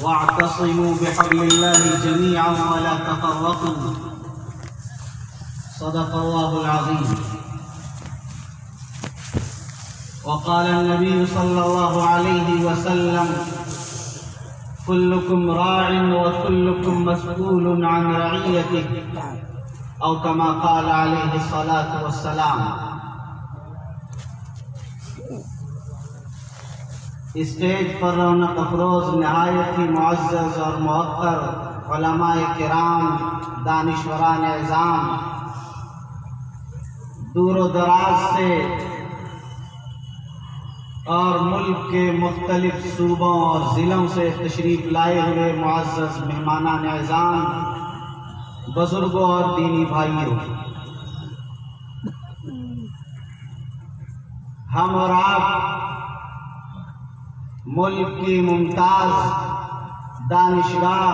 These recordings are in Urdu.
واعتصموا بحبل الله جميعا ولا تفرقوا صدق الله العظيم. وقال النبي صلى الله عليه وسلم كلكم راع وكلكم مسؤول عن رعيته او كما قال عليه الصلاة والسلام. اسٹیج پر رونق افروز نہایت ہی معزز اور موقر علماء کرام، دانشوران اعظام، دور و دراز سے اور ملک کے مختلف صوبوں اور ضلعوں سے تشریف لائے ہوئے معزز مہمانان اعظام، بزرگوں اور دینی بھائیوں، ہم اور آپ ملک کی ممتاز دانشگاہ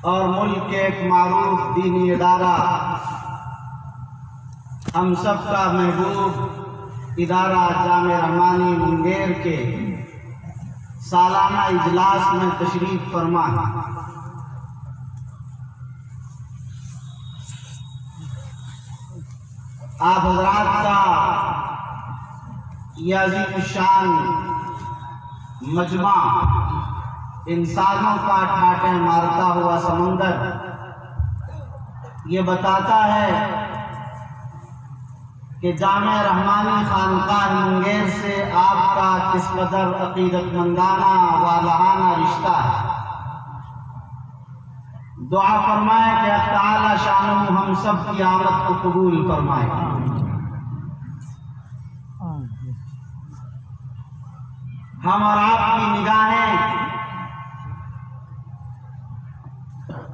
اور ملک کے ایک معروف دینی ادارہ، ہم سب کا محبوب ادارہ جامعہ رحمانی منگیر کے سالانہ اجلاس میں تشریف فرما ہے۔ آپ حضرات کا یہ عظیم الشان مجمع انسانوں کا ٹھاٹھیں مارتا ہوا سمندر یہ بتاتا ہے کہ جامعہ رحمانی خانقاہ منگیر سے آپ کا کس قدر عقیدت مندانہ والہانہ رشتہ ہے۔ دعا فرمائے کہ اللہ تعالی شانہ ہم سب کی آمد کو قبول فرمائے۔ ہم اور آپ کی نگاہیں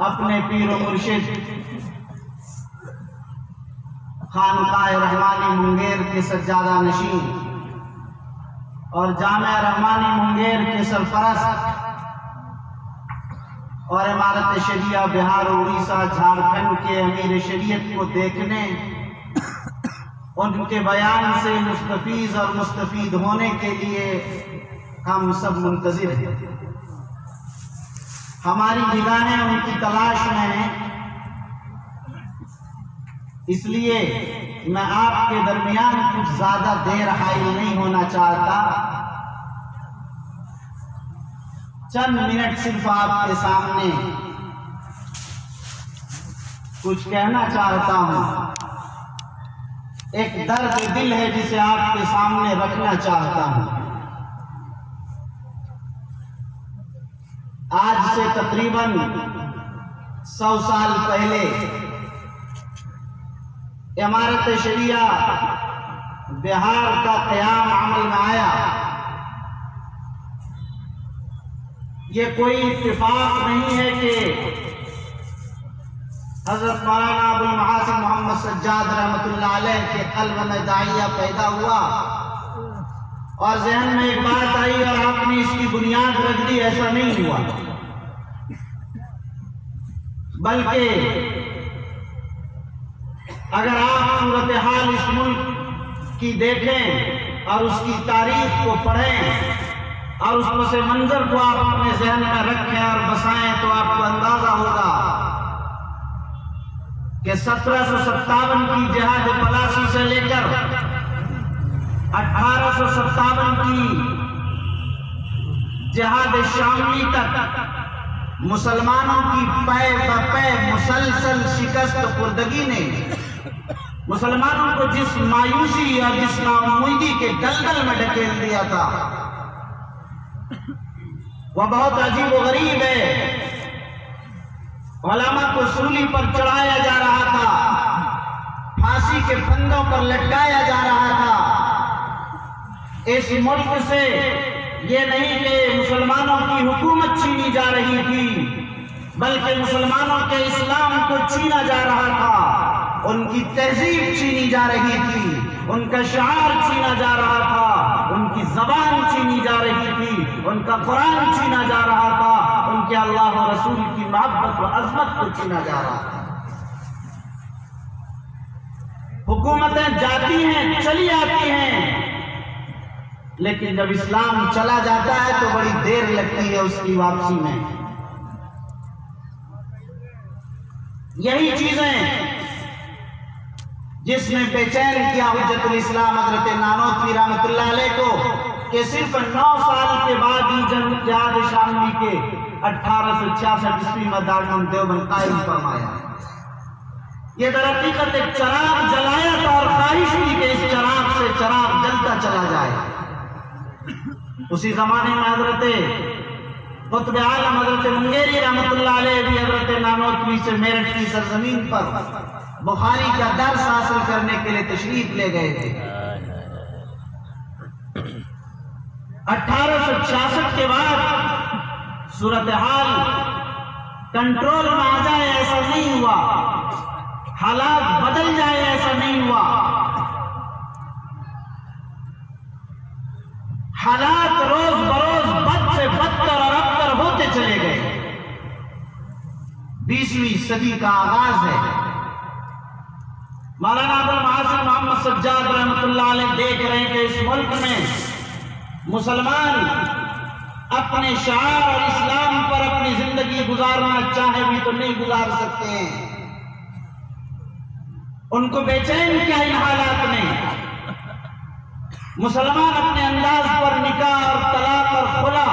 اپنے پیر و مرشد خانقاہ رحمانی منگیر کے سجادہ نشین اور جامعہ رحمانی منگیر کے سرپرست اور امارت شریعہ بہار و اڑیسہ جھارکھنڈ کے امیر شریعت کو دیکھنے، ان کے بیان سے مستفیض اور مستفید ہونے کے لیے ہم سب منتظر ہیں۔ ہماری نگاہیں ان کی تلاش میں ہیں، اس لیے میں آپ کے درمیان کچھ زیادہ دیر حائل نہیں ہونا چاہتا، چند منٹ صرف آپ کے سامنے کچھ کہنا چاہتا ہوں۔ ایک درد دل ہے جسے آپ کے سامنے رکھنا چاہتا ہوں۔ آج سے تقریباً 100 سال پہلے امارت شریعہ بہار کا قیام عمل میں آیا۔ یہ کوئی اتفاق نہیں ہے کہ حضرت مولانا ابو المحاسن محمد سجاد رحمۃ اللہ علیہ کے قلب میں داعیہ پیدا ہوا اور ذہن میں ایک بات آئی اور آپ نے اس کی بنیاد رکھ دی، ایسا نہیں ہوا، بلکہ اگر آپ صورتحال اس ملک کی دیکھیں اور اس کی تاریخ کو پڑھیں اور اس پس منظر کو آپ اپنے ذہن میں رکھیں اور بسائیں تو آپ کو اندازہ ہوگا کہ 1757 کی جہاد پلاسی سے لے کر 1857 کی جہاد شاملی تک مسلمانوں کی پے بپے مسلسل شکست خوردگی نے مسلمانوں کو جس مایوسی اور جس ناامیدی کے دلدل میں ڈھکیل دیا تھا وہ بہت عجیب و غریب ہے۔ علماء کو سولی پر چڑھایا جا رہا تھا، پھانسی کے پھندوں پر لٹکایا جا رہا تھا۔ اس ملک سے یہ نہیں کہ مسلمانوں کی حکومت چھینی جا رہی تھی، بلکہ مسلمانوں کے اسلام کو چھینا جا رہا تھا، ان کی تہذیب چھینی جا رہی تھی، ان کا شعار چھینا جا رہا تھا، ان کی زبان چھینی جا رہی تھی، ان کا قرآن چھینا جا رہا تھا، ان کے اللہ و رسول کی محبت و عظمت کو چھینا جا رہا تھا۔ حکومتیں جاتی ہیں، چلی آتی ہیں، لیکن جب اسلام چلا جاتا ہے تو بڑی دیر لگتی ہے اس کی واپسی میں۔ یہی چیزیں جس نے بے چین کیا حجت الاسلام حضرت نانوتوی رحمۃ اللہ علیہ کو کہ صرف 9 سال کے بعد ہی جہاد شاملی کے 1866 عیسوی میں دارالعلوم دیوبند قائم فرمایا۔ یہ در حقیقت ایک چراغ جلایا تھا اور خواہش تھی کہ اس چراغ سے چراغ جلتا چلا جائے۔ اسی زمانے میں حضرت قطب عالم حضرت منگیری رحمۃ اللہ علیہ بھی حضرت نانوتوی سے میرٹھ کی سرزمین پر بخاری کا درس حاصل کرنے کے لیے تشریف لے گئے تھے۔ 1866 کے بعد صورتحال کنٹرول میں آ جائے ایسا نہیں ہوا، حالات بدل جائے ایسا نہیں ہوا، حالات روز بروز بد سے بدتر اور ابتر ہوتے چلے گئے۔ 20ویں صدی کا آغاز ہے۔ مولانا ابوالمحاسن محمد سجاد رحمۃ اللہ علیہ دیکھ رہے ہیں کہ اس ملک میں مسلمان اپنے شعار اور اسلام پر اپنی زندگی گزارنا چاہے بھی تو نہیں گزار سکتے ہیں۔ ان کو بے چین کیا ان حالات میں مسلمان اپنے انداز پر نکاح اور طلاق اور خلا،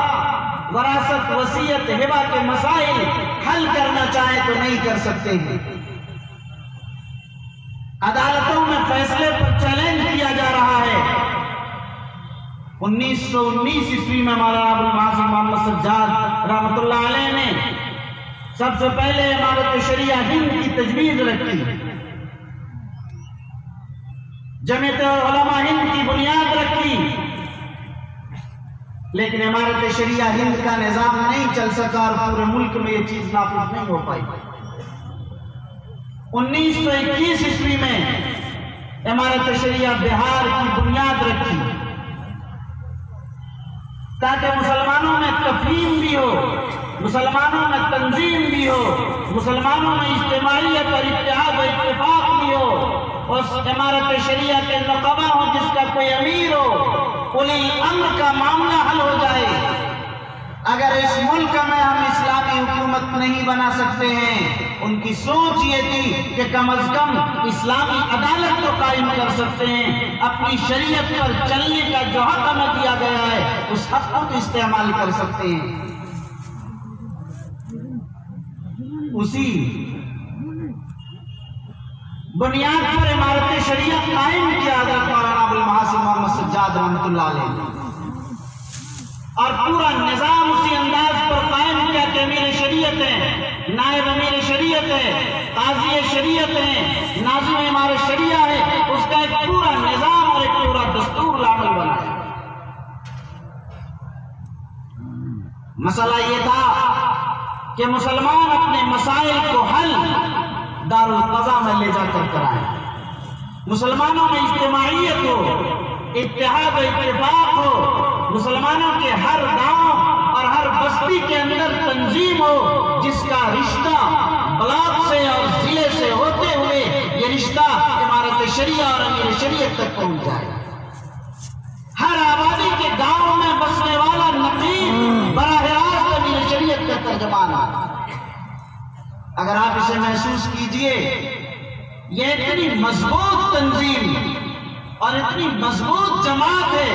وراثت، وصیت، ہبہ کے مسائل حل کرنا چاہے تو نہیں کر سکتے ہیں۔ عدالتوں میں فیصلے پر چیلنج کیا جا رہا ہے۔ 1919 عیسوی میں مولانا ابوالمحاسن محمد سجاد رحمۃ اللہ علیہ نے سب سے پہلے امارت شریعہ ہند کی تجویز رکھی، جمعیت علماء ہند کی بنیاد رکھی، لیکن امارت شریعہ ہند کا نظام نہیں چل سکا اور پورے ملک میں یہ چیز نافذ نہیں ہو پائی۔ 1921 عیسوی میں امارت شریعہ بہار کی بنیاد رکھی تاکہ مسلمانوں میں تفہیم بھی ہو، مسلمانوں میں تنظیم بھی ہو، مسلمانوں میں اجتماعیت اور اتحاد و اتفاق بھی ہو، اس امارت شریعہ کے نقبہ ہو جس کا کوئی امیر ہو، اولی الامر کا معاملہ حل ہو جائے۔ اگر اس ملک میں ہم اسلامی حکومت نہیں بنا سکتے ہیں، ان کی سوچ یہ تھی کہ کم از کم اسلامی عدالت کو قائم کر سکتے ہیں، اپنی شریعت پر چلنے کا جو حق ہمیں دیا گیا ہے اس حق کو استعمال کر سکتے ہیں۔ اسی بنیاد پر امارت شریعہ قائم کیا حضرت مولانا ابوالمحاسن محمد سجاد رحمۃ اللہ علیہ، اور پورا نظام اسی انداز پر قائم کیا کہ امیر شریعت ہے، نائب امیر شریعت ہے، قاضی شریعت ہے، ناظم امارت شریعہ ہے، اس کا ایک پورا نظام اور ایک پورا دستور العمل بنا ہے۔ مسئلہ یہ تھا کہ مسلمان اپنے مسائل کو حل دارالقضاء میں لے جا کر کرائیں، مسلمانوں میں اجتماعیت ہو، اتحاد و اتفاق ہو، مسلمانوں کے ہر گاؤں اور ہر بستی کے اندر تنظیم ہو جس کا رشتہ بلاک سے اور ضلع سے ہوتے ہوئے یہ رشتہ امارت شریعہ اور امیر شریعت تک پہنچ جائے۔ ہر آبادی کے گاؤں میں بسنے والا نقیب براہ راست امیر شریعت کا ترجمان ہے۔ اگر آپ اسے محسوس کیجئے، یہ اتنی مضبوط تنظیم اور اتنی مضبوط جماعت ہے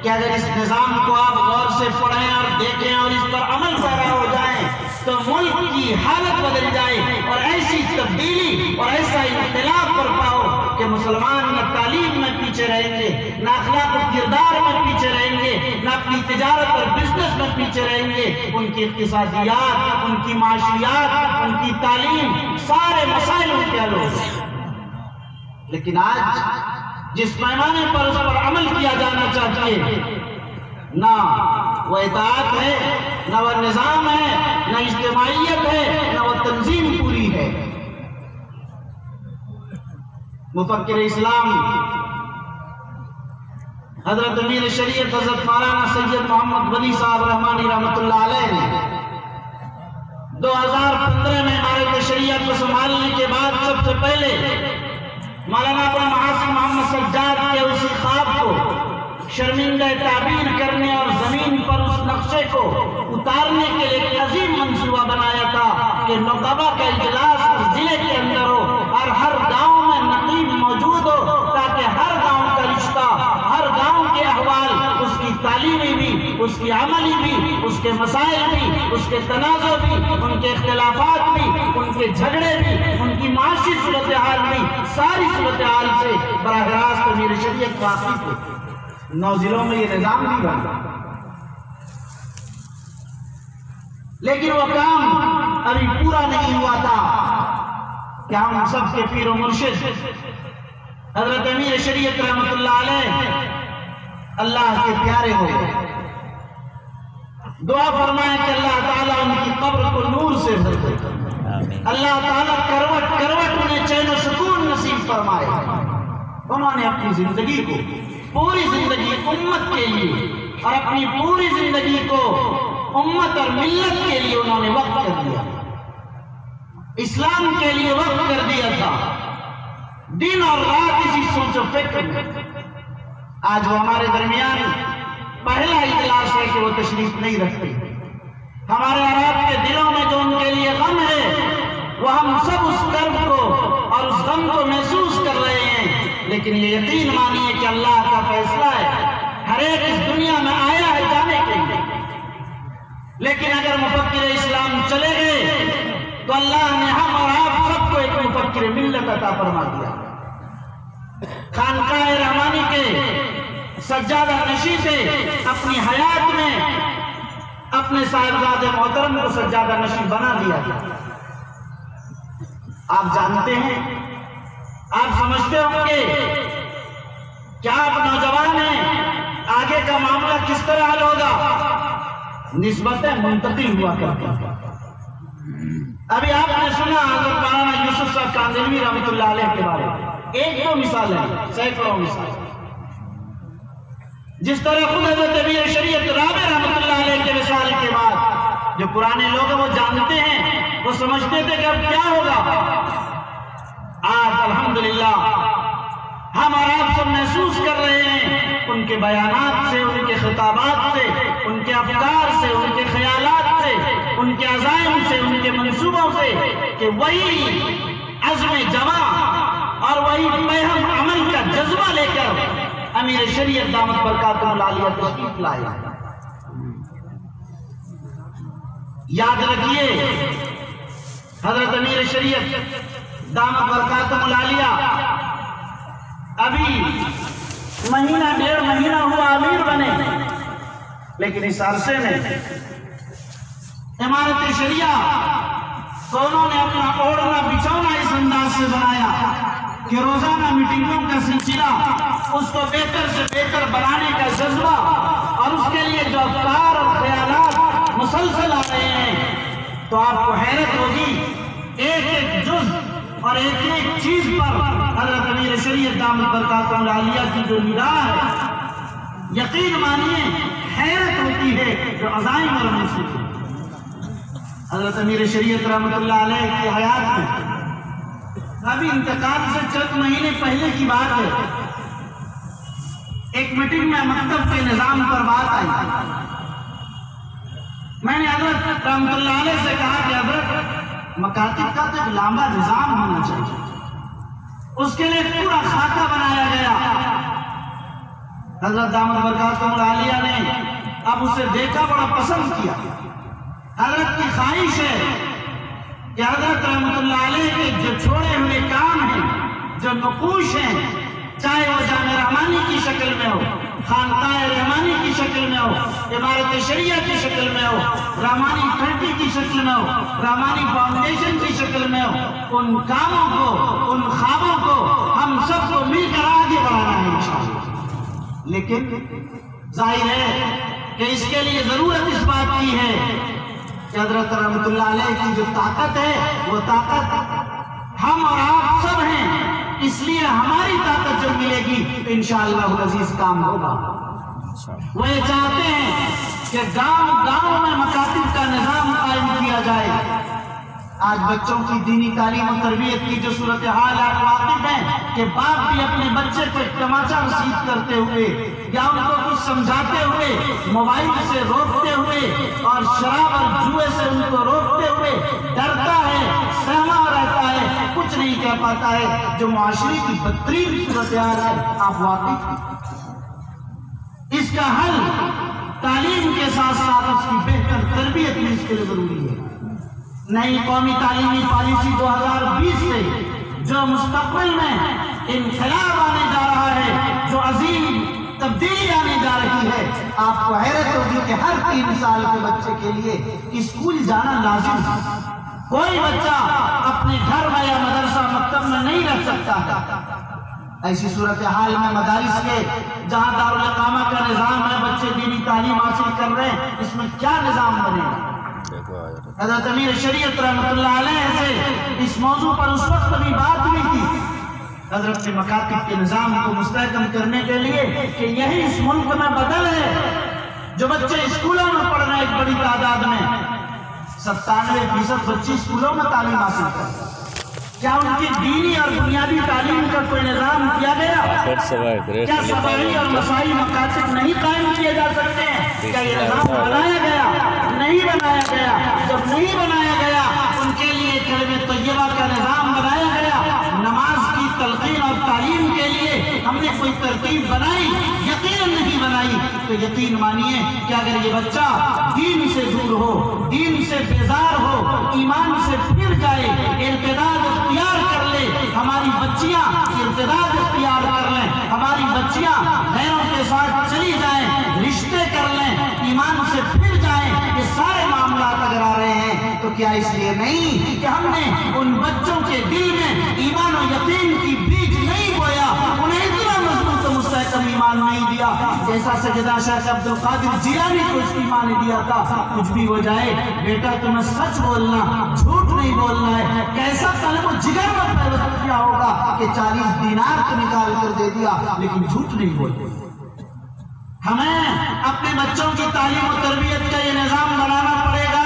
کہ اگر اس نظام کو آپ غور سے پڑھیں اور دیکھیں اور اس پر عمل پیرا ہو جائیں تو ملک کی حالت بدل جائے اور ایسی تبدیلی اور ایسا انقلاب برپا ہو کہ مسلمان نہ تعلیم میں پیچھے رہیں گے، نہ اخلاق و کردار میں پیچھے رہیں گے، نہ اپنی تجارت اور بزنس میں پیچھے رہیں گے، ان کی اقتصادیات، ان کی معاشیات، ان کی تعلیم، سارے مسائل ان کے حل ہو گئے۔ لیکن آج جس پیمانے پر اس پر عمل کیا جانا چاہیے، نہ وہ اطاعت ہے، نہ وہ نظام ہے، نہ اجتماعیت ہے، نہ وہ تنظیم پوری ہے۔ مفکر اسلام حضرت امیر شریعت حضرت مولانا سید محمد ولی صاحب رحمانی رحمۃ اللہ علیہ نے 2015 میں امارت شریعہ کو سنبھالنے کے بعد سب سے پہلے مولانا ابوالمحاسن محمد سجاد کے اسی خواب کو شرمندہ تعبیر کرنے اور زمین پر اس نقشے کو اتارنے کے لیے ایک عظیم منصوبہ بنایا تھا کہ نقبہ کا اجلاس ضلع کے اندر ہو اور ہر گاؤں میں نقیب موجود ہو، تاکہ ہر گاؤں کا رشتہ، ہر گاؤں کے احوال، اس کی تعلیمی بھی، اس کی عملی بھی، اس کے مسائل بھی، اس کے تنازع بھی، ان کے اختلافات بھی، ان کے جھگڑے بھی، ان کی معاشی صورتحال بھی، ساری صورتحال سے براہ راست امیر شریعت واقف ہو۔ 9 ضلعوں میں یہ نظام نہیں بنا، لیکن وہ کام ابھی پورا نہیں ہوا تھا کہ ہم سب کے پیر و مرشد حضرت امیر شریعت رحمۃ اللہ علیہ اللہ کے پیارے ہو گئے۔ دعا فرمائیں کہ اللہ تعالیٰ ان کی قبر کو نور سے بھر دے، اللہ تعالیٰ کروٹ کروٹ انہیں چین و سکون نصیب فرمائے۔ انہوں نے اپنی زندگی کو، پوری زندگی امت کے لیے اور اپنی پوری زندگی کو امت اور ملت کے لیے انہوں نے وقف کر دیا، اسلام کے لیے وقف کر دیا تھا، دن اور رات اسی سوچ و فکر میں۔ آج وہ ہمارے درمیان پہلا اجلاس ہے کہ وہ تشریف نہیں رکھتے۔ ہمارے عرب کے دلوں میں جو ان کے لیے غم ہے، وہ ہم سب اس درد کو اور اس غم کو محسوس کر رہے ہیں، لیکن یہ یقین مانیے کہ اللہ کا فیصلہ ہے، ہر ایک اس دنیا میں آیا ہے جانے کے لیے، لیکن اگر مفکر اسلام چلے گئے تو اللہ نے ہم اور آپ سب کو ایک مفکر ملت عطا فرما دیا۔ خانقاہ رحمانی کے سجادہ نشی سے اپنی حیات میں اپنے صاحبزادے محترم کو سجادہ نشی بنا دیا تھا۔ آپ جانتے ہیں، آپ سمجھتے ہوں گے کہ آپ نوجوان ہیں، آگے کا معاملہ کس طرح حل ہوگا؟ نسبتیں منتقل ہوا کرتی ہیں۔ ابھی آپ نے سنا حضرت مولانا یوسف صاحب کاندھلوی رحمۃ اللہ علیہ کے بارے میں، ایک دو مثالیں، سینکڑوں مثال۔ جس طرح خود حضرت امیر شریعت رابع رحمۃ اللہ علیہ کے وصال کے بعد جو پرانے لوگ ہیں وہ جانتے ہیں، وہ سمجھتے تھے کہ اب کیا ہوگا۔ آج الحمدللہ ہم اور آپ سب محسوس کر رہے ہیں ان کے بیانات سے، ان کے خطابات سے، ان کے افکار سے، ان کے خیالات سے، ان کے عزائم سے، ان کے منصوبوں سے کہ وہی عزم جمع اور وہی پیہم عمل کا جذبہ لے کر امیر شریعت دامت برکاتہ العالیہ تشریف لائے۔ یاد رکھیے، حضرت امیر شریعت دامت برکاتہ العالیہ ابھی مہینہ 1.5 مہینہ ہوا امیر بنے، لیکن اس عرصے میں امارت شریعہ کو انہوں نے اپنا اوڑھنا بچھونا اس انداز سے بنایا کہ روزانہ میٹنگوں کا سلسلہ، اس کو بہتر سے بہتر بنانے کا جذبہ اور اس کے لیے جو افکار اور خیالات مسلسل آ رہے ہیں، تو آپ کو حیرت ہوگی ایک ایک جز اور ایک ایک چیز پر حضرت امیر شریعت دامت برکاتہ العالیہ کی جو نگاہ ہے، یقین مانیے حیرت ہوتی ہے جو عزائم اور منصوبے۔ حضرت امیر شریعت رحمۃ اللہ علیہ کی حیات میں ابھی انتقال سے چند مہینے پہلے کی بات ہے، ایک میٹنگ میں مکتب کے نظام پر بات آئی۔ میں نے حضرت رحمۃ اللہ علیہ سے کہا کہ حضرت مکاتب کا تو ایک لمبا نظام ہونا چاہیے، اس کے لیے پورا خاکہ بنایا گیا۔ حضرت دامت برکاتہ العالیہ نے اب اسے دیکھا، بڑا پسند کیا۔ حضرت کی خواہش ہے کہ حضرت رحمۃ اللہ علیہ کے جو چھوڑے ہوئے کام ہیں، جو نقوش ہیں، چاہے وہ جامع رحمانی کی شکل میں ہو، خانقاہ رحمانی کی شکل میں ہو، عمارت شریعہ کی شکل میں ہو، رحمانی کھڑکی کی شکل میں ہو، رحمانی فاؤنڈیشن کی شکل میں ہو، ان کاموں کو، ان خوابوں کو ہم سب کو مل کر آگے بڑھانا ہے انشاءاللہ۔ لیکن ظاہر ہے کہ اس کے لیے ضرورت اس بات کی ہے کہ حضرت رحمۃ اللہ علیہ کی جو طاقت ہے، وہ طاقت ہم اور آپ سب ہیں، اس لیے ہماری طاقت جب ملے گی تو انشاءاللہ العزیز کام ہوگا۔ وہ یہ چاہتے ہیں کہ گاؤں گاؤں میں مکاتب کا نظام قائم کیا جائے۔ آج بچوں کی دینی تعلیم و تربیت کی جو صورتحال آپ واقف ہیں کہ باپ بھی اپنے بچے کو ایک تماچا رسید کرتے ہوئے یا ان کو کچھ سمجھاتے ہوئے، موبائل سے روکتے ہوئے اور شراب اور جوئے سے ان کو روکتے ہوئے ڈرتا ہے، سہما رہتا ہے، کچھ نہیں کہہ پاتا ہے، جو معاشرے کی بدترین صورتحال ہے آپ واقف ہیں۔ اس کا حل تعلیم کے ساتھ ساتھ اس کی بہتر تربیت بھی اس کے لیے ضروری ہے۔ نئی قومی تعلیمی پالیسی 2020 سے جو مستقبل میں انقلاب آنے جا رہا ہے، جو عظیم تبدیلی آنے جا رہی ہے، آپ کو حیرت ہوگی کہ ہر 3 سال کے بچے کے لیے اسکول جانا لازم ہے۔ کوئی بچہ اپنے گھر میں یا مدرسہ مکتب میں نہیں رہ سکتا ہے۔ ایسی صورتحال میں مدارس کے جہاں دارالاقامہ کا نظام ہے، بچے دینی تعلیم حاصل کر رہے ہیں، اس میں کیا نظام بنے گا؟ حضرت امیر شریعت رحمۃ اللہ علیہ سے اس موضوع پر اس وقت بھی بات ہوئی تھی، حضرت مکاتب کے نظام کو مستحکم کرنے کے لیے کہ یہی اس ملک میں بدل ہے۔ جو بچے اسکولوں میں پڑھ رہے ہیں ایک بڑی تعداد میں 97% بچے اسکولوں میں تعلیم حاصل کر رہے ہیں، کیا ان کی دینی اور بنیادی تعلیم کا کوئی نظام کیا گیا؟ کیا صباحی اور مسائی مکاتب نہیں قائم کیے جا سکتے ہیں؟ کیا یہ نظام بنایا گیا؟ نہیں بنایا گیا۔ جب نہیں بنایا گیا ان کے لیے کلمہ طیبہ کا نظام بنایا گیا، نماز کی تلقین اور تعلیم کے لیے ہم نے کوئی ترتیب بنائی؟ یقیناً نہیں بنائی۔ تو یقین مانیے کہ اگر یہ بچہ دین سے دور ہو، دین سے بیزار ہو، ایمان سے پھر جائے، ارتداد اختیار کر لے، ہماری بچیاں ارتداد اختیار کر لیں، ہماری بچیاں غیروں کے ساتھ چلی جائیں، رشتے کر لیں، ایمان سے پھر جائیں، یہ سارے معاملات اگر آ رہے ہیں تو کیا اس لیے نہیں کہ ہم نے ان بچوں کے دل میں ایمان و یقین کی بیج نہیں بویا، انہیں اتنا مضبوط و مستحکم ایمان نہیں دیا جیسا سیدنا شیخ عبد القادر جیلانی کو اس ایمان دیا تھا۔ کچھ بھی ہو جائے بیٹا تمہیں سچ بولنا، جھوٹ نہیں بولنا ہے۔ کیسا قلب و جگر میں پیوست کیا ہوگا کہ 40 دینار تو نکال کر دے دیا لیکن جھوٹ نہیں بولتے۔ ہمیں اپنے بچوں کی تعلیم و تربیت کا یہ نظام بنانا پڑے گا۔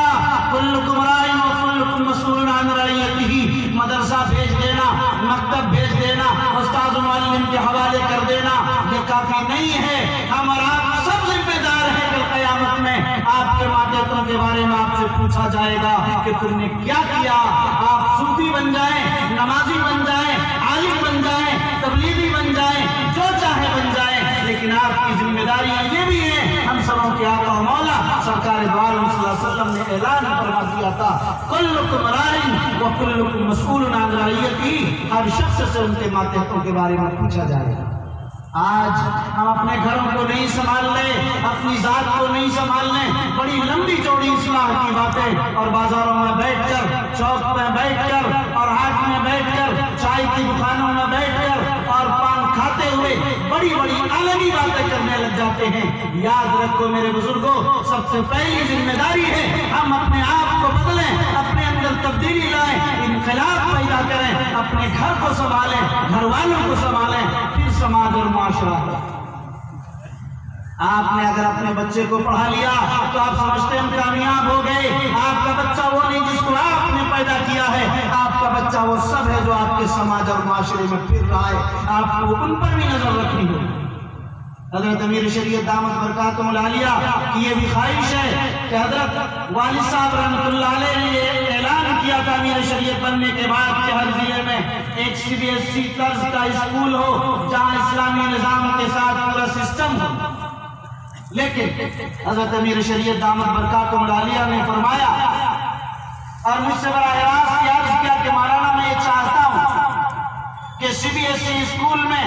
کلکم راع و کلکم مسئول عن رعیتہ، مدرسہ بھیج دینا، مکتب بھیج دینا، استاد و معلم کے حوالے کر دینا یہ کافی نہیں ہے۔ ہم اور آپ سب ذمہ دار ہیں کہ قیامت میں آپ کے ماتحتوں کے بارے میں آپ سے پوچھا جائے گا کہ تم نے کیا کیا۔ آپ صوفی بن جائیں، نمازی بن جائیں، عالم بن جائیں، تبلیغی بن جائیں، جو چاہے بن جائیں، لیکن آپ کی ذمہ داریاں یہ بھی ہیں۔ ہم سبوں کے آقا و مولا سرکار دو عالم صلی اللہ علیہ وسلم نے اعلان فرما دیا تھا، کلکم راع و کلکم مسئول عن رعیتہ، ہر شخص سے ان کے ماتحتوں کے بارے میں پوچھا جائے گا۔ آج ہم اپنے گھروں کو نہیں سنبھال رہے، اپنی ذات کو نہیں سنبھال رہے، بڑی لمبی چوڑی اصلاح کی باتیں، اور بازاروں میں بیٹھ کر، چوک میں بیٹھ کر، اور ہاٹ میں بیٹھ کر، چائے کی دکانوں میں بیٹھ کر اور پان کھاتے ہوئے بڑی بڑی عالمی باتیں کرنے لگ جاتے ہیں۔ یاد رکھو میرے بزرگوں، سب سے پہلی ذمہ داری ہے ہم اپنے آپ کو بدلیں، اپنے اندر تبدیلی لائیں، انقلاب پیدا کریں، اپنے گھر کو سنبھالیں، گھر والوں کو سنبھالیں، پھر سماج اور معاشرہ۔ آپ نے اگر اپنے بچے کو پڑھا لیا تو آپ سمجھتے ہیں کامیاب ہو گئے۔ آپ کا بچہ وہ نہیں جس کو آپ نے پیدا کیا ہے، آپ کا بچہ وہ سب ہے جو آپ کے سماج اور معاشرے میں پھر رہا ہے۔ آپ کو ان پر بھی نظر رکھنی ہوگی۔ حضرت امیر شریعت دامت برکاتہم العالیہ کی یہ بھی خواہش ہے کہ حضرت والد صاحب رحمۃ اللہ علیہ نے یہ اعلان کیا تھا امیر شریعت بننے کے بعد کہ ہر ضلع میں ایک CBSE طرز کا اسکول ہو جہاں اسلامی نظام کے ساتھ پورا سسٹم ہو، لیکن حضرت امیر شریعت دامت برکاتہم العالیہ نے فرمایا اور مجھ سے براہ راست عرض کیا کہ مولانا میں یہ چاہتا ہوں کہ CBSE اسکول میں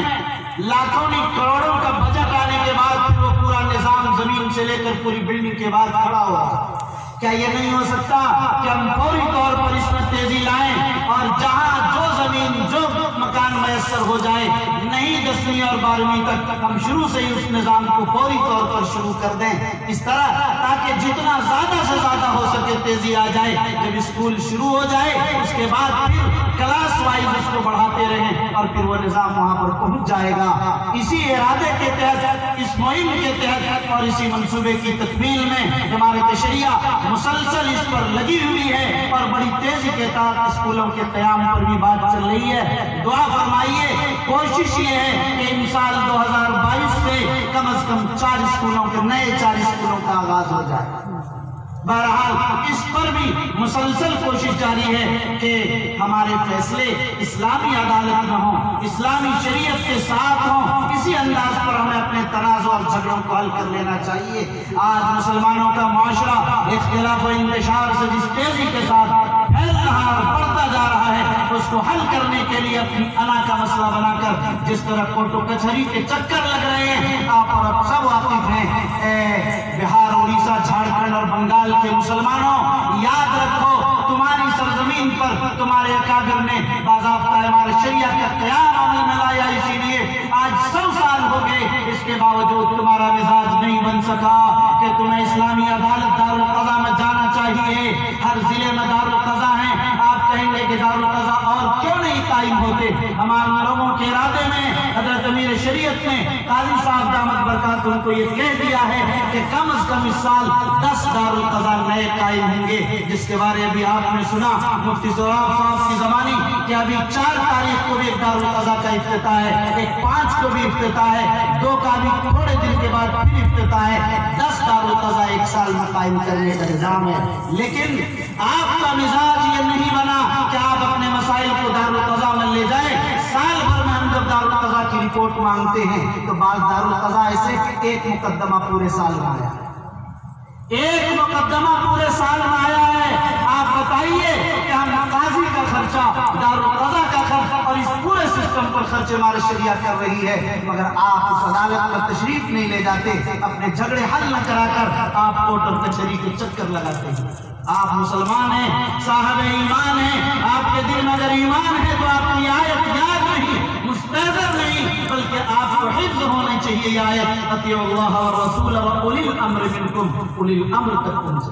لاکھوں نہیں کروڑوں کا بجٹ آنے کے بعد پھر وہ پورا نظام زمین سے لے کر پوری بلڈنگ کے بعد کھڑا ہوا۔ کیا یہ نہیں ہو سکتا کہ ہم فوری طور پر اس میں تیزی لائیں اور جہاں جو زمین جو مکان میسر ہو جائے، نہیں 10ویں اور 12ویں تک ہم شروع سے ہی اس نظام کو فوری طور پر شروع کر دیں، اس طرح تاکہ جتنا زیادہ سے زیادہ ہو سکے تیزی آ جائے۔ جب اسکول شروع ہو جائے اس کے بعد پھر کلاس وائز اس کو بڑھاتے رہیں اور پھر وہ نظام وہاں پر پہنچ جائے گا۔ اسی ارادے کے تحت، اس مہم کے تحت اور اسی منصوبے کی تکمیل میں جماعت شریعہ مسلسل اس پر لگی ہوئی ہے اور بڑی تیزی کے ساتھ اسکولوں کے قیام پر بھی بات چل رہی ہے۔ دعا فرمائیے، کوشش یہ ہے کہ ان سال 2022 سے کم از کم 4 اسکولوں کے نئے 4 اسکولوں کا آغاز ہو جائے۔ بہرحال اس پر بھی مسلسل کوشش جاری ہے کہ ہمارے فیصلے اسلامی عدالت میں ہوں، اسلامی شریعت کے ساتھ ہوں۔ اسی انداز پر ہمیں اپنے تنازع اور جھگڑوں کو حل کر لینا چاہیے۔ آج مسلمانوں کا معاشرہ اختلاف و انتشار سے جس تیزی کے ساتھ پھیل رہا اور بڑھتا جا رہا ہے، اس کو حل کرنے کے لیے اپنی انا کا مسئلہ بنا کر جس طرح کوٹو کچہری کے چکر لگ رہے ہیں، آپ اور اب سب واقف ہیں۔ بہار، اڑیسہ، جھارکھنڈ اور بنگال کے مسلمانوں، یاد رکھو تمہاری سرزمین پر تمہارے اکابر نے باضابطہ امارت شریعہ کا قیام عمل میں لایا، اسی لیے آج 100 سال ہو گئے، اس کے باوجود تمہارا مزاج نہیں بن سکا کہ تمہیں اسلامی عدالت دارالقضا میں جانا چاہیے۔ ہر ضلع میں دارالقضا ہیں، آپ کہیں گے کہ دارالقضا اور کیوں نہیں قائم ہوتے؟ ہمارے لوگوں کے ارادے میں حضرت امیر شریعت نے قاضی صاحب دامت برکاتہ ان کو یہ کہہ دیا ہے کہ کم از کم اس سال 10 دارالقضا نئے قائم ہوں گے، جس کے بارے ابھی آپ نے سنا مفتی سہراب صاحب کی زمانی کہ ابھی 4 تاریخ کو بھی ایک دارالقضا کا افتتاح ہے، ایک 5 کو بھی افتتاح ہے، 2 کا بھی تھوڑے دن کے بعد پھر افتتاح ہے۔ 10 دارالقضا ایک سال میں قائم کرنے کا نظام ہے، لیکن آپ کا مزاج یہ نہیں بنا کہ آپ اپنے مسائل کو دارالقضا میں لے جائیں۔ سال بھر میں ہم جب دارالقضا کی رپورٹ مانگتے ہیں تو بعض دارالقضا ایسے ایک مقدمہ پورے سال میں آیا، ایک مقدمہ پورے سال میں آیا ہے۔ آپ بتائیے کہ ہم قاضی کا خرچہ، دارالقضا کا خرچ اور اس پورے سسٹم پر خرچ ہمارے شریعہ کر رہی ہے، مگر آپ اس عدالت میں تشریف نہیں لے جاتے، اپنے جھگڑے حل نہ کرا کر آپ کوٹ اور کچہری کے چکر لگاتے ہیں۔ آپ مسلمان ہیں، صاحب ایمان ہیں، آپ کے دل میں اگر ایمان ہے تو آپ کی آیت یاد نہیں، مستحضر نہیں، بلکہ آپ کو حفظ ہونے چاہیے یہ آیت، اطیعوا اللہ والرسول واولی الامر منکم، اولی الامر تک پہنچے۔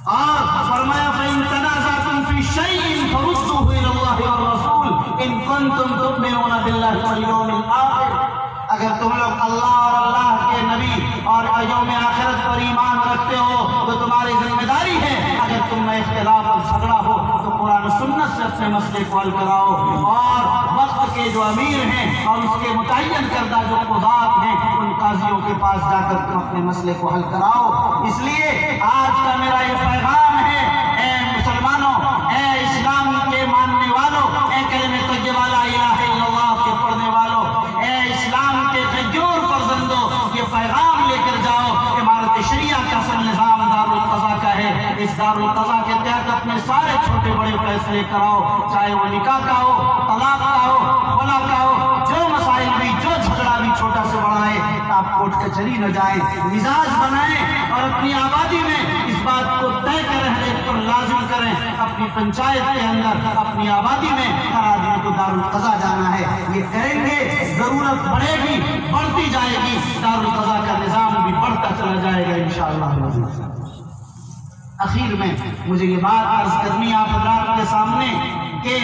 اور فرمایا فَإِن تَنَازَعْتُمْ فِي شَيْءٍ فَرُدُّوهُ إِلَى اللَّهِ وَالرَّسُولِ إِن كُنتُمْ تُؤْمِنُونَ بِاللَّهِ وَالْيَوْمِ الْآخِرِ۔ اگر تم لوگ اللہ اور اللہ کے نبی اور یوم آخرت پر ایمان رکھتے ہو تو تمہاری ذمہ داری ہے، اگر تم میں اختلاف اور جھگڑا ہو تو قرآن و سنت سے اپنے مسئلے کو حل کراؤ، اور وقت کے جو امیر ہیں اور اس کے متعین کردہ جو قضات ہیں ان قاضیوں کے پاس جا کر تم اپنے مسئلے کو حل کراؤ۔ اس لیے آج کا میرا یہ پیغام ہے، اے مسلمانوں، اے اسلام کے ماننے والوں، اے کلمہ طیبہ لا الہ الا اللہ کے پڑھنے والوں، اے اسلام کے غیور فرزندوں، یہ پیغام لے کر جاؤ کہ امارت شریعہ کا اصل نظام دارالقضا کا ہے۔ اس دارالقضا کے تحت اپنے سارے چھوٹے بڑے فیصلے کراؤ، چاہے وہ نکاح کا ہو، طلاق کا ہو، خلا کا ہو، جو مسائل بھی، جو جھگڑا بھی چھوٹا سے بڑا ہے، آپ کوٹ کچہری نہ جائیں، مزاج بنائیں اور اپنی آبادی میں اس بات کو طے کریں، ہر ایک پر لازم کریں، اپنی پنچایت کے اندر، اپنی آبادی میں ہر آدمی کو دارالقضا جانا ہے۔ یہ کریں گے، ضرورت بڑھے گی، بڑھتی جائے گی، دارالقضا کا نظام بھی بڑھتا چلا جائے گا انشاءاللہ۔ اخیر میں مجھے یہ بات عرض کرنی آپ حضرات کے سامنے کہ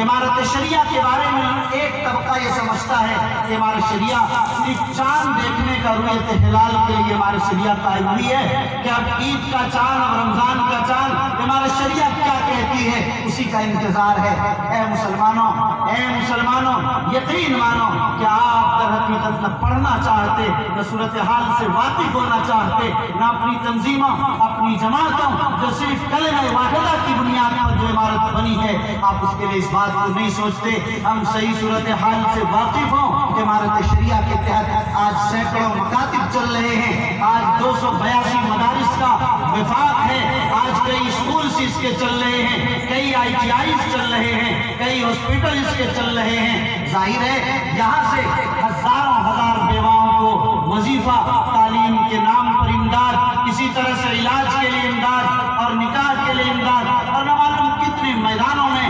امارت شریعہ کے بارے میں ایک طبقہ یہ سمجھتا ہے کہ امارت شریعہ صرف چاند دیکھنے کا رؤیت ہلال کے لیے امارت شریعہ قائم ہوئی ہے، کہ اب عید کا چاند اور رمضان کا چاند امارت شریعہ کیا کہتی ہے اسی کا انتظار ہے۔ اے مسلمانوں، یقین مانو کہ آپ در حقیقت نہ پڑھنا چاہتے، نہ صورتحال سے واقف ہونا چاہتے، نہ اپنی تنظیموں، اپنی جماعتوں جو صرف کلمہ واحدہ کی بنیاد پر جو عمارت بنی ہے، آپ اس کے لیے اس بات کو نہیں سوچتے۔ ہم صحیح صورتحال سے واقف ہوں کہ امارت شریعہ کے تحت آج سینکڑوں مکاتب چل رہے ہیں، آج 282 مدارس کا وفاق ہے، آج کئی اسکولز اس کے چل رہے ہیں، کئی ITIs چل رہے ہیں، کئی ہاسپٹل اس کے چل رہے ہیں۔ ظاہر ہے یہاں سے ہزاروں ہزار بیواؤں کو وظیفہ، تعلیم کے نام پر امداد، اسی طرح سے علاج کے لیے امداد اور نکاح کے لیے امداد، اور نہ معلوم کتنے میدانوں میں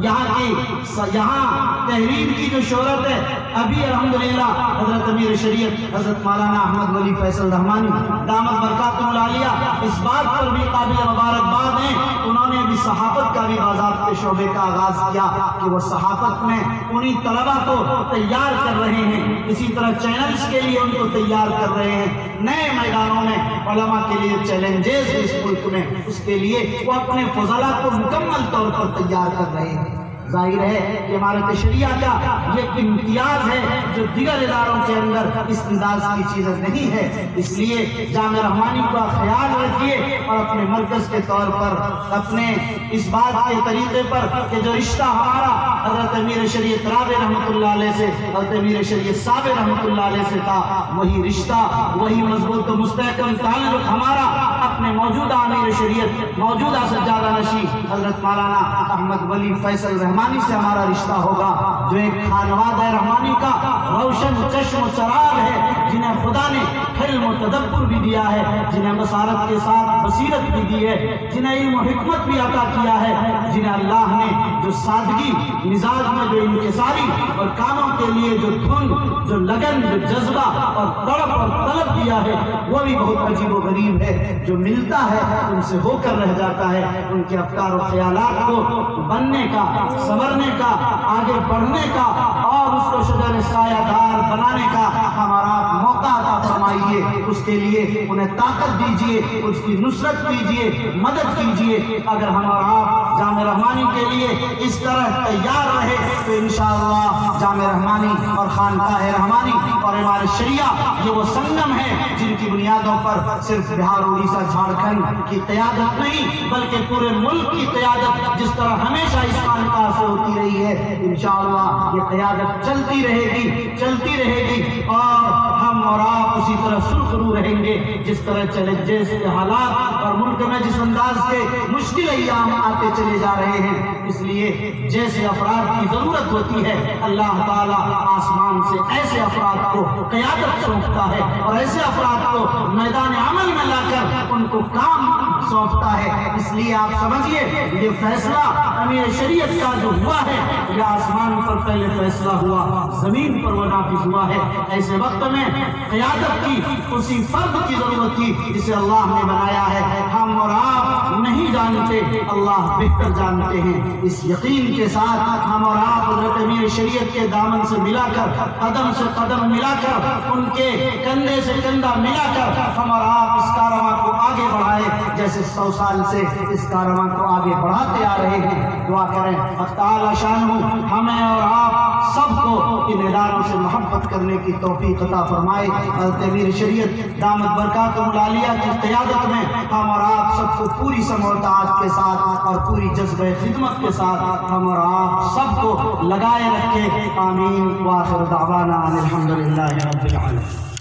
یہاں تحریر کی جو شہرت ہے ابھی الحمدللہ حضرت امیر شریعت حضرت مولانا احمد ولی فیصل رحمانی دامت برکاتہ العالیہ اس بات پر بھی قابل مبارکباد ہیں، انہوں نے ابھی صحافت کا بھی باضابطہ کے شعبے کا آغاز کیا کہ وہ صحافت میں انہی طلبہ کو تیار کر رہے ہیں، اسی طرح چینلز کے لیے ان کو تیار کر رہے ہیں، نئے میدانوں میں علماء کے لیے چیلنجز اس ملک میں، اس کے لیے وہ اپنے فضلاء کو مکمل طور پر تیار کر رہے ہیں۔ ظاہر ہے کہ امارت شریعہ کا یہ امتیاز ہے جو دیگر اداروں کے اندر اس انداز کی چیز نہیں ہے، اس لیے جامع رحمانی کا خیال رکھیے اور اپنے مرکز کے طور پر اپنے اس بات کے طریقے پر کہ جو رشتہ ہمارا حضرت امیر شریعت رابع رحمۃ اللہ علیہ سے حضرت امیر شریعت صابر رحمۃ اللہ علیہ سے تھا، وہی رشتہ وہی مضبوط و مستحکم تعلق ہمارا اپنے موجودہ امیر شریعت موجودہ سجادہ نشین حضرت مولانا احمد ولی فیصل رحمانی سے ہمارا رشتہ ہوگا، جو ایک خانوادہ رحمانی کا روشن چشم و چراغ ہے، جنہیں خدا نے حلم و تدبر بھی دیا ہے، جنہیں بصارت کے ساتھ بصیرت بھی دی ہے، جنہیں علم و حکمت بھی عطا کیا ہے، جنہیں اللہ نے جو سادگی مزاج میں جو انکساری اور کاموں کے لیے جو دھن جو لگن جو جذبہ اور تڑپ اور طلب دیا ہے، وہ بھی بہت عجیب و غریب ہے، جو ملتا ہے ان سے ہو کر رہ جاتا ہے، ان کے افکار و خیالات کو بننے کا سنورنے کا آگے بڑھنے کا اور اس کو شجر سایہ دار بنانے کا ہمارا موقع عطا فرمائیے، اس کے لیے انہیں طاقت دیجئے، اس کی نصرت کیجئے، مدد کیجئے۔ اگر ہمارا جامع رحمانی کے لیے اس طرح تیار رہے تو انشاءاللہ جامع رحمانی اور خانقاہ رحمانی اور امارت شریعہ یہ وہ سنگم ہے جن کی بنیادوں پر صرف بہار اڑیسہ جھارکھنڈ کی قیادت نہیں بلکہ پورے ملک کی قیادت جس طرح ہمیشہ اس خانقاہ سے ہوتی رہی ہے، انشاءاللہ یہ قیادت چلتی رہے گی اور ہم اور آپ اسی طرح سرخرو رہیں گے جس طرح چیلنجز کے حالات اور ملک میں جس انداز کے مشکل ایام آتے چلے جا رہے ہیں۔ اس لیے جیسے افراد کی ضرورت ہوتی ہے اللہ تعالیٰ آسمان سے ایسے افراد کو قیادت سونپتا ہے اور ایسے افراد کو میدان عمل میں لا کر ان کو کام سونپتا ہے۔ اس لیے آپ سمجھیے یہ فیصلہ امیر شریعت کا جو ہوا ہے یہ آسمان پر پہلے فیصلہ ہوا، زمین پر وہ نافذ ہوا ہے۔ ایسے وقت میں قیادت کی اسی فرد کی ضرورت تھی جسے اللہ نے بنایا ہے۔ ہم اور آپ نہیں جانتے، اللہ بہتر جانتے ہیں۔ اس یقین کے ساتھ ہم اور آپ حضرت امیر شریعت کے دامن سے ملا کر قدم سے قدم ملا کر ان کے کندھے سے کندھا ملا کر ہم اور آپ اس کارواں کو آگے بڑھائے جیسے 100 سال سے اس کارواں کو آگے بڑھاتے آ رہے ہیں۔ دعا کریں حق تعالی شانہ ہمیں اور آپ سب کو ان اداروں سے محبت کرنے کی توفیق عطا فرمائے۔ حضرت امیر شریعت دامت برکاتہ العالیہ کی قیادت میں ہم اور آپ سب کو پوری سموتاعت کے ساتھ اور پوری جذبہ خدمت کے ساتھ ہم اور آپ سب کو لگائے رکھے۔ آمین۔ وآخر دعوانا الحمدللہ رب العالمین۔